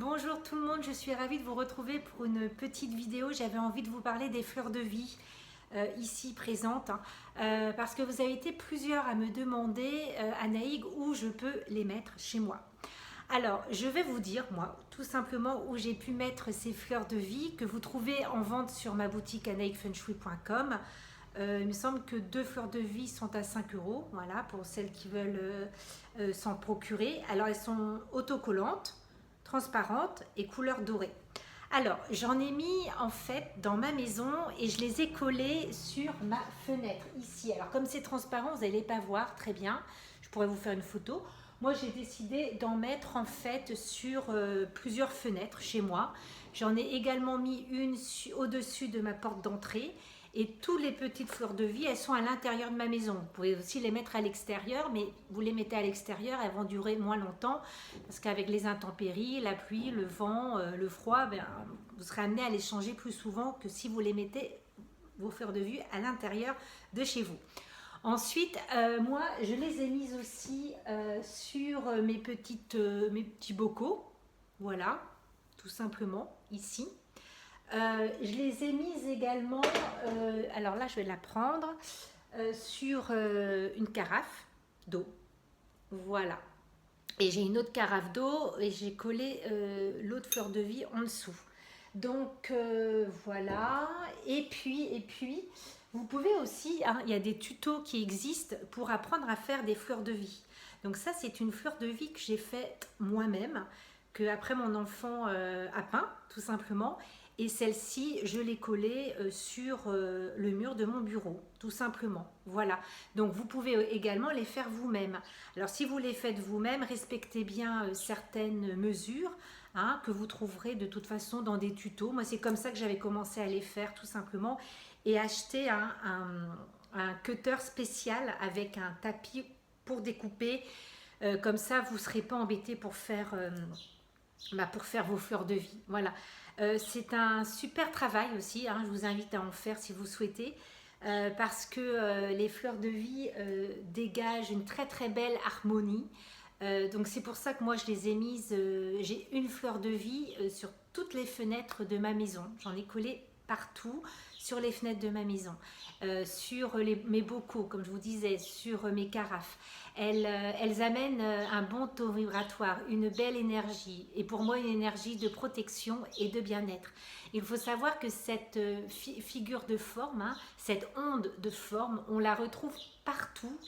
Bonjour tout le monde, je suis ravie de vous retrouver pour une petite vidéo. J'avais envie de vous parler des fleurs de vie ici présentes parce que vous avez été plusieurs à me demander, Anaïg, où je peux les mettre chez moi. Alors, je vais vous dire, moi, tout simplement où j'ai pu mettre ces fleurs de vie que vous trouvez en vente sur ma boutique anaïgfengshui.com. Il me semble que deux fleurs de vie sont à 5 euros, voilà, pour celles qui veulent s'en procurer. Alors, elles sont autocollantes, transparentes et couleur dorée. Alors, j'en ai mis en fait dans ma maison et je les ai collées sur ma fenêtre ici. Alors, comme c'est transparent, vous n'allez pas voir très bien. Je pourrais vous faire une photo. Moi, j'ai décidé d'en mettre en fait sur plusieurs fenêtres chez moi. J'en ai également mis une au-dessus de ma porte d'entrée. Et toutes les petites fleurs de vie, elles sont à l'intérieur de ma maison. Vous pouvez aussi les mettre à l'extérieur, mais vous les mettez à l'extérieur, elles vont durer moins longtemps. Parce qu'avec les intempéries, la pluie, le vent, le froid, vous serez amené à les changer plus souvent que si vous les mettez, vos fleurs de vie, à l'intérieur de chez vous. Ensuite, moi, je les ai mises aussi sur mes petits bocaux. Voilà, tout simplement, ici. Je les ai mises également, alors là, je vais la prendre, sur une carafe d'eau. Voilà. Et j'ai une autre carafe d'eau et j'ai collé l'autre fleur de vie en dessous. Donc voilà. Et puis, vous pouvez aussi, hein, il y a des tutos qui existent pour apprendre à faire des fleurs de vie. Donc ça, c'est une fleur de vie que j'ai faite moi-même, que après mon enfant a peint, tout simplement. Et celle-ci, je l'ai collée sur le mur de mon bureau, tout simplement. Voilà. Donc vous pouvez également les faire vous-même. Alors si vous les faites vous-même, respectez bien certaines mesures, hein, que vous trouverez de toute façon dans des tutos. Moi, c'est comme ça que j'avais commencé à les faire, tout simplement. Et acheter un cutter spécial avec un tapis pour découper. Comme ça, vous ne serez pas embêté pour faire vos fleurs de vie. Voilà. C'est un super travail aussi, hein, je vous invite à en faire si vous souhaitez, parce que les fleurs de vie dégagent une très très belle harmonie. Donc c'est pour ça que moi je les ai mises, j'ai une fleur de vie sur toutes les fenêtres de ma maison. J'en ai collé partout sur les fenêtres de ma maison, sur mes bocaux, comme je vous disais, sur mes carafes. Elles amènent un bon taux vibratoire, une belle énergie, et pour moi une énergie de protection et de bien-être. Il faut savoir que cette figure de forme, hein, cette onde de forme, on la retrouve partout,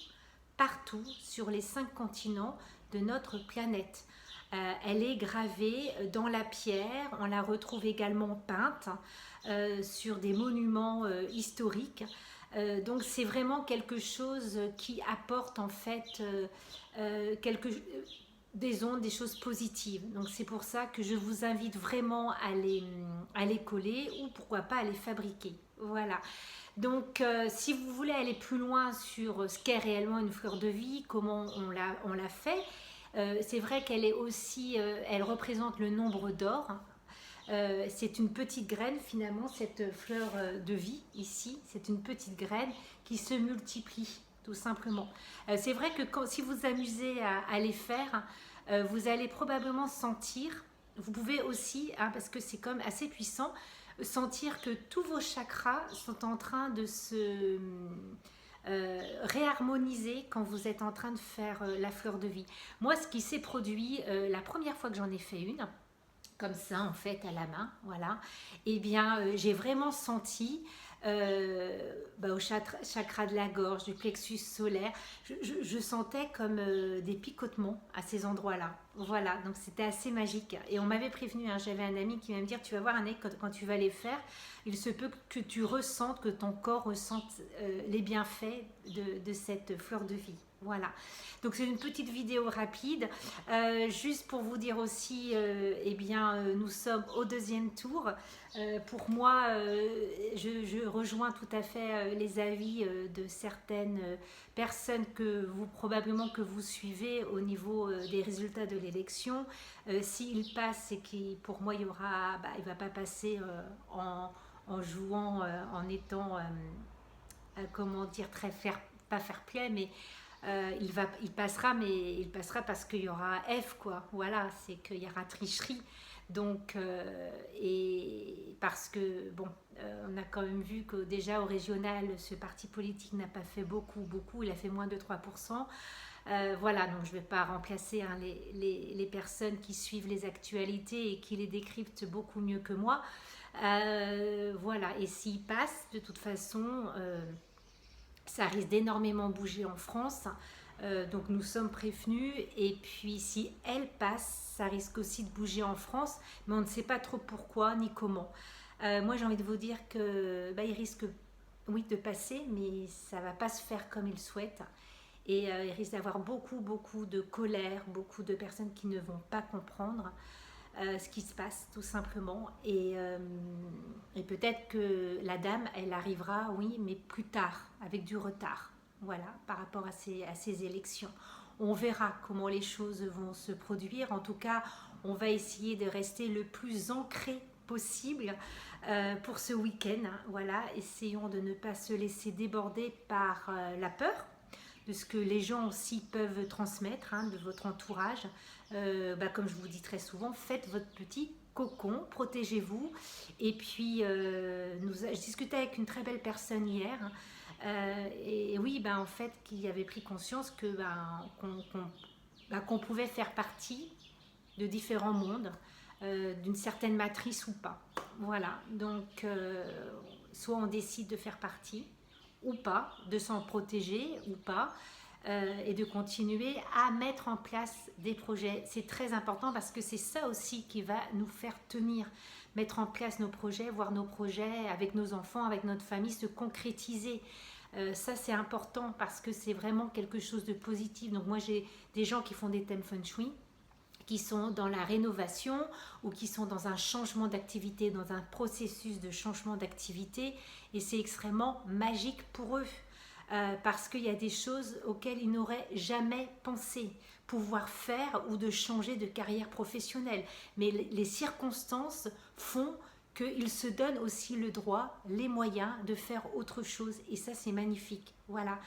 partout sur les 5 continents de notre planète. Elle est gravée dans la pierre, on la retrouve également peinte sur des monuments historiques. Donc c'est vraiment quelque chose qui apporte en fait des ondes, des choses positives. Donc c'est pour ça que je vous invite vraiment à les coller ou pourquoi pas à les fabriquer. Voilà. Donc si vous voulez aller plus loin sur ce qu'est réellement une fleur de vie, comment on la fait, c'est vrai qu'elle est aussi, elle représente le nombre d'or. C'est une petite graine finalement, cette fleur de vie ici, c'est une petite graine qui se multiplie tout simplement. C'est vrai que si vous amusez à les faire, vous allez probablement sentir, vous pouvez aussi, hein, parce que c'est comme assez puissant, sentir que tous vos chakras sont en train de se réharmoniser quand vous êtes en train de faire la fleur de vie. Moi, ce qui s'est produit la première fois que j'en ai fait une, comme ça en fait à la main, voilà, et bien j'ai vraiment senti au chakra de la gorge, du plexus solaire, je sentais comme des picotements à ces endroits-là. Voilà, donc c'était assez magique. Et on m'avait prévenu, hein, j'avais un ami qui va me dire, tu vas voir Anne, quand tu vas les faire, il se peut que tu ressentes, que ton corps ressente les bienfaits de cette fleur de vie. Voilà, donc c'est une petite vidéo rapide, juste pour vous dire aussi, eh bien, nous sommes au deuxième tour. Pour moi, je rejoins tout à fait les avis de certaines personnes que vous probablement que vous suivez au niveau des résultats de l'élection. S'il passe et qui, pour moi, il va pas passer en jouant, en étant, comment dire, pas fair play, mais il passera, mais il passera parce qu'il y aura F, quoi. Voilà, c'est qu'il y aura tricherie. Donc, et parce que, bon, on a quand même vu que déjà au régional, ce parti politique n'a pas fait beaucoup, il a fait moins de 3%. Voilà, donc je ne vais pas remplacer hein, les personnes qui suivent les actualités et qui les décryptent beaucoup mieux que moi. Voilà, et s'il passe, de toute façon, ça risque d'énormément bouger en France. Donc nous sommes prévenus. Et puis si elle passe, ça risque aussi de bouger en France, mais on ne sait pas trop pourquoi ni comment. Moi j'ai envie de vous dire que il risque, oui, de passer, mais ça va pas se faire comme il souhaite. Et il risque d'avoir beaucoup de colère, beaucoup de personnes qui ne vont pas comprendre ce qui se passe tout simplement. Et peut-être que la dame, elle arrivera, oui, mais plus tard, avec du retard, voilà, par rapport à ces élections. On verra comment les choses vont se produire. En tout cas, on va essayer de rester le plus ancré possible pour ce week-end. Hein, voilà, essayons de ne pas se laisser déborder par la peur, de ce que les gens aussi peuvent transmettre, hein, de votre entourage. Comme je vous dis très souvent, faites votre petit cocon, protégez-vous. Et puis, je discutais avec une très belle personne hier, hein, et oui, en fait, qui avait pris conscience que qu'on pouvait faire partie de différents mondes, d'une certaine matrice ou pas. Voilà, donc soit on décide de faire partie ou pas, de s'en protéger ou pas, et de continuer à mettre en place des projets. C'est très important parce que c'est ça aussi qui va nous faire tenir, mettre en place nos projets, voir nos projets avec nos enfants, avec notre famille se concrétiser. Ça c'est important parce que c'est vraiment quelque chose de positif. Donc moi j'ai des gens qui font des thèmes feng shui, qui sont dans la rénovation ou qui sont dans un changement d'activité, dans un processus de changement d'activité, et c'est extrêmement magique pour eux. Parce qu'il y a des choses auxquelles ils n'auraient jamais pensé pouvoir faire ou de changer de carrière professionnelle. Mais les circonstances font qu'ils se donnent aussi le droit, les moyens de faire autre chose. Et ça, c'est magnifique. Voilà.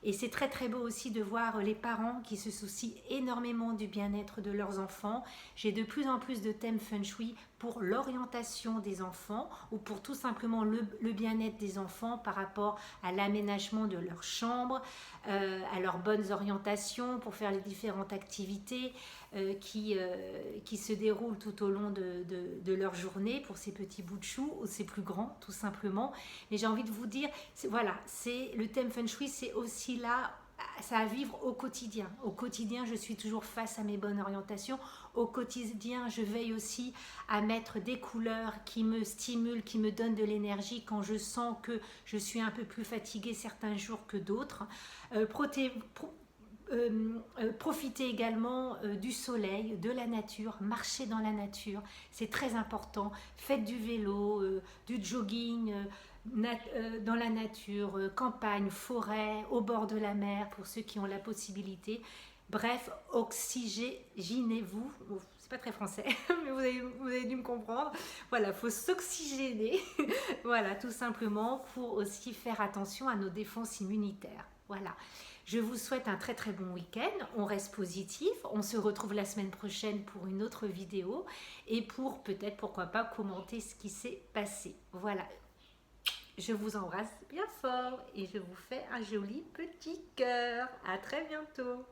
Et c'est très beau aussi de voir les parents qui se soucient énormément du bien-être de leurs enfants. J'ai de plus en plus de thèmes feng shui pour l'orientation des enfants ou pour tout simplement le bien-être des enfants par rapport à l'aménagement de leur chambre, à leurs bonnes orientations pour faire les différentes activités qui se déroulent tout au long de leur journée pour ces petits bouts de chou ou ces plus grands tout simplement. Mais j'ai envie de vous dire, voilà, c'est le thème feng shui, c'est aussi là, ça à vivre au quotidien. Au quotidien, je suis toujours face à mes bonnes orientations. Au quotidien, je veille aussi à mettre des couleurs qui me stimulent, qui me donnent de l'énergie quand je sens que je suis un peu plus fatiguée certains jours que d'autres. Profitez également du soleil, de la nature, marchez dans la nature, c'est très important. Faites du vélo, du jogging, dans la nature, campagne, forêt, au bord de la mer pour ceux qui ont la possibilité. Bref, oxygénez-vous. C'est pas très français, mais vous avez dû me comprendre. Voilà, il faut s'oxygéner. Voilà, tout simplement pour aussi faire attention à nos défenses immunitaires. Voilà. Je vous souhaite un très bon week-end. On reste positif. On se retrouve la semaine prochaine pour une autre vidéo et pour peut-être, pourquoi pas, commenter ce qui s'est passé. Voilà. Je vous embrasse bien fort et je vous fais un joli petit cœur. À très bientôt.